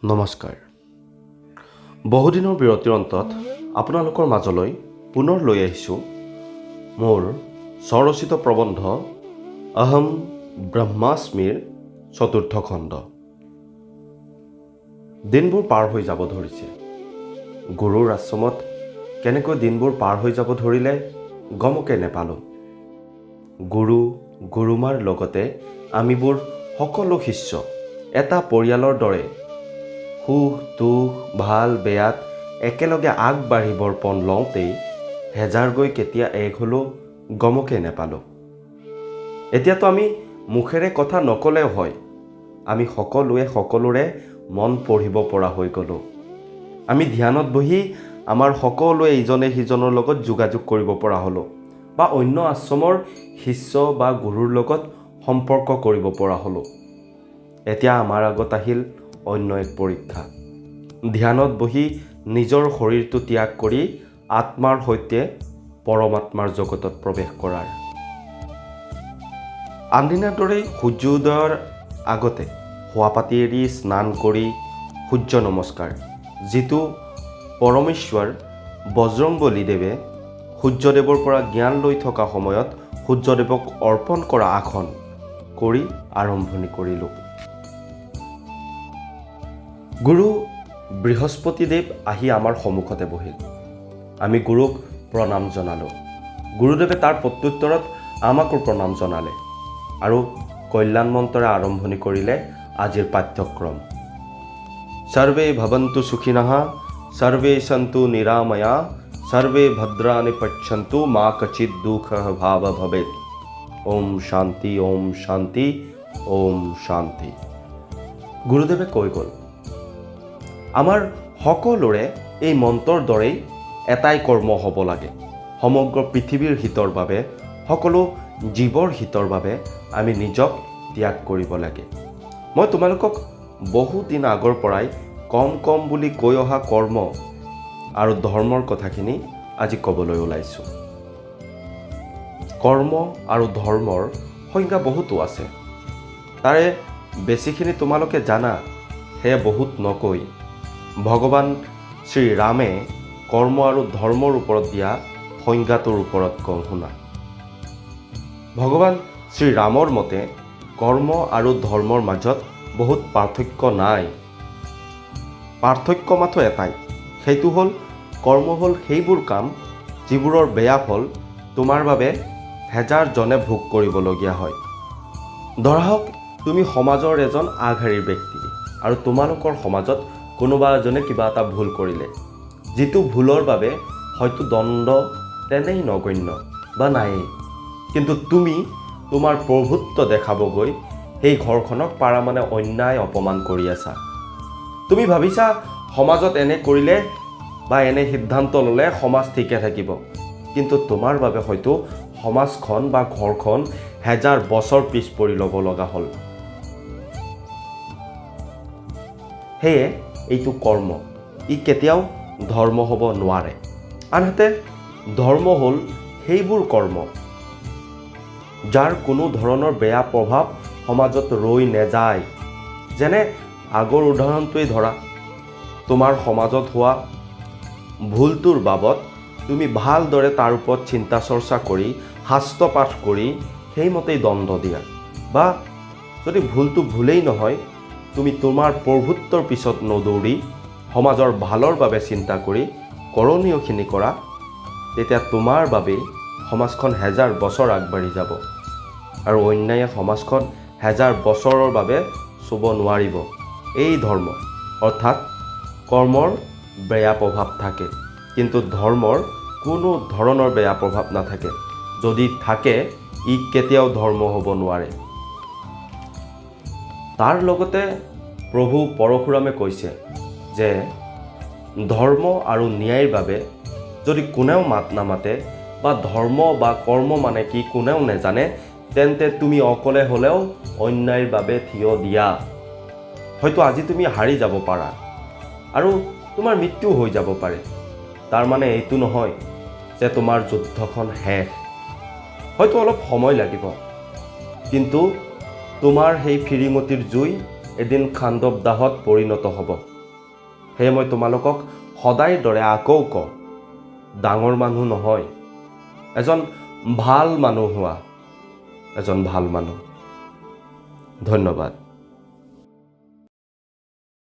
নমস্কাৰ। বহুদিনৰ বিৰতিৰ অন্তত আপোনালোকৰ মাজলৈ পুনৰ লৈ আহিছোঁ মোৰ স্বৰচিত প্ৰবন্ধ অহম ব্ৰহ্মাস্মিৰ চতুৰ্থ খণ্ড। দিনবোৰ পাৰ হৈ যাব ধৰিছে। গুৰুৰ আশ্ৰমত কেনেকৈ দিনবোৰ পাৰ হৈ যাব ধৰিলে গমকে নেপালোঁ। গুৰুমাৰ লগতে আমিবোৰ সকলো শিষ্য এটা পৰিয়ালৰ দৰে সুখ দুখ ভাল বেয়াত একেলগে আগবাঢ়িবৰ পণ লওঁতেই হেজাৰগৈ কেতিয়া এক হ'লো গমকে নেপালোঁ। এতিয়াতো আমি মুখেৰে কথা নকলেও হয়, আমি সকলোৱে সকলোৰে মন পঢ়িব পৰা হৈ গ'লোঁ। আমি ধ্যানত বহি আমাৰ সকলোৱে ইজনে সিজনৰ লগত যোগাযোগ কৰিব পৰা হ'লোঁ, বা অন্য আশ্ৰমৰ শিষ্য বা গুৰুৰ লগত সম্পৰ্ক কৰিব পৰা হ'লোঁ। এতিয়া আমাৰ আগত আহিল অন্য এক পৰীক্ষা। ধ্যানত বহি নিজৰ শৰীৰটো ত্যাগ কৰি আত্মাৰ সৈতে পৰমাত্মাৰ জগতত প্ৰৱেশ কৰাৰ। আনদিনাৰ দৰেই সূৰ্য উদয়ৰ আগতে শোৱাপাতি এৰি স্নান কৰি সূৰ্য নমস্কাৰ, যিটো পৰমেশ্বৰ বজৰংবলীদেৱে সূৰ্যদেৱৰ পৰা জ্ঞান লৈ থকা সময়ত সূৰ্যদেৱক অৰ্পণ কৰা আসন কৰি আৰম্ভণি কৰিলোঁ। গুৰু বৃহস্পতিদেৱ আহি আমাৰ সন্মুখতে বহিল। আমি গুৰুক প্ৰণাম জনালোঁ। গুৰুদেৱে তাৰ প্ৰত্যুত্তৰত আমাকো প্ৰণাম জনালে আৰু কল্যাণ মন্ত্ৰৰে আৰম্ভণি কৰিলে আজিৰ পাঠ্যক্ৰম। সৰ্বে ভৱন্তু সুখিনঃ, সৰ্বে সন্তু নিৰাময়া, সৰ্বে ভদ্ৰাণি পশ্যন্তু, মা কচিৎ দুঃখঃ ভাৱ ভৱেৎ। ওম শান্তি, ওম শান্তি, ওম শান্তি। গুৰুদেৱে কৈ গ'ল, আমাৰ সকলোৰে এই মন্ত্ৰৰ দৰেই এটাই কৰ্ম হ'ব লাগে। সমগ্ৰ পৃথিৱীৰ হিতৰ বাবে, সকলো জীৱৰ হিতৰ বাবে আমি নিজক ত্যাগ কৰিব লাগে। মই তোমালোকক বহুদিন আগৰ পৰাই কম বুলি কৈ অহা কৰ্ম আৰু ধৰ্মৰ কথাখিনি আজি ক'বলৈ ওলাইছোঁ। কৰ্ম আৰু ধৰ্মৰ সংজ্ঞা বহুতো আছে। তাৰে বেছিখিনি তোমালোকে জানা, সেয়া বহুত নকৈ ভগৱান শ্ৰীৰামে কৰ্ম আৰু ধৰ্মৰ ওপৰত দিয়া সংজ্ঞাটোৰ ওপৰত কওঁ শুনা। ভগৱান শ্ৰীৰামৰ মতে কৰ্ম আৰু ধৰ্মৰ মাজত বহুত পাৰ্থক্য নাই। পাৰ্থক্য মাথো এটাই, সেইটো হ'ল কৰ্ম হ'ল সেইবোৰ কাম যিবোৰৰ বেয়া ফল তোমাৰ বাবে হেজাৰজনে ভোগ কৰিবলগীয়া হয়। ধৰা হওক তুমি সমাজৰ এজন আগশাৰীৰ ব্যক্তি আৰু তোমালোকৰ সমাজত কোনোবা এজনে কিবা এটা ভুল কৰিলে, যিটো ভুলৰ বাবে হয়তো দণ্ড তেনেই নগণ্য বা নায়েই, কিন্তু তুমি তোমাৰ প্ৰভুত্ব দেখাব গৈ সেই ঘৰখনক পাৰামানে অন্যায় অপমান কৰি আছা। তুমি ভাবিছা সমাজত এনে কৰিলে বা এনে সিদ্ধান্ত ল'লে সমাজ ঠিকে থাকিব, কিন্তু তোমাৰ বাবে হয়তো সমাজখন বা ঘৰখন হেজাৰ বছৰ পিছ পৰি ল'ব লগা হ'ল। সেয়ে এইটো কৰ্ম, ই কেতিয়াও ধৰ্ম হ'ব নোৱাৰে। আনহাতে ধৰ্ম হ'ল সেইবোৰ কৰ্ম যাৰ কোনো ধৰণৰ বেয়া প্ৰভাৱ সমাজত ৰৈ নেযায়। যেনে আগৰ উদাহৰণটোৱেই ধৰা, তোমাৰ সমাজত হোৱা ভুলটোৰ বাবদ তুমি ভালদৰে তাৰ ওপৰত চিন্তা চৰ্চা কৰি শাস্ত্ৰ পাঠ কৰি সেইমতেই দণ্ড দিয়া, বা যদি ভুলটো ভুলেই নহয়, তুমি তোমাৰ প্ৰভুত্বৰ পিছত নদৌৰি সমাজৰ ভালৰ বাবে চিন্তা কৰি কৰণীয়খিনি কৰা, তেতিয়া তোমাৰ বাবেই সমাজখন হেজাৰ বছৰ আগবাঢ়ি যাব আৰু অন্যায়ে সমাজখন হেজাৰ বছৰৰ বাবে চুব নোৱাৰিব। এই ধৰ্ম অৰ্থাৎ কৰ্মৰ বেয়া প্ৰভাৱ থাকে, কিন্তু ধৰ্মৰ কোনো ধৰণৰ বেয়া প্ৰভাৱ নাথাকে। যদি থাকে, ই কেতিয়াও ধৰ্ম হ'ব নোৱাৰে। তাৰ লগতে প্ৰভু পৰশুৰামে কৈছে যে ধৰ্ম আৰু ন্যায়ৰ বাবে যদি কোনেও মাত নামাতে বা ধৰ্ম বা কৰ্ম মানে কি কোনেও নেজানে, তেন্তে তুমি অকলে হ'লেও অন্যায়ৰ বাবে থিয় দিয়া। হয়তো আজি তুমি হাৰি যাব পাৰা আৰু তোমাৰ মৃত্যু হৈ যাব পাৰে। তাৰ মানে এইটো নহয় যে তোমাৰ যুদ্ধখন শেষ। হয়তো অলপ সময় লাগিব, কিন্তু তোমাৰ সেই ফিৰিঙতিৰ জুই এদিন খাণ্ডৱ দাহত পৰিণত হ'ব। সেয়ে মই তোমালোকক সদায় দৰে আকৌ কওঁ, ডাঙৰ মানুহ নহয়, এজন ভাল মানুহ হোৱা, এজন ভাল মানুহ। ধন্যবাদ।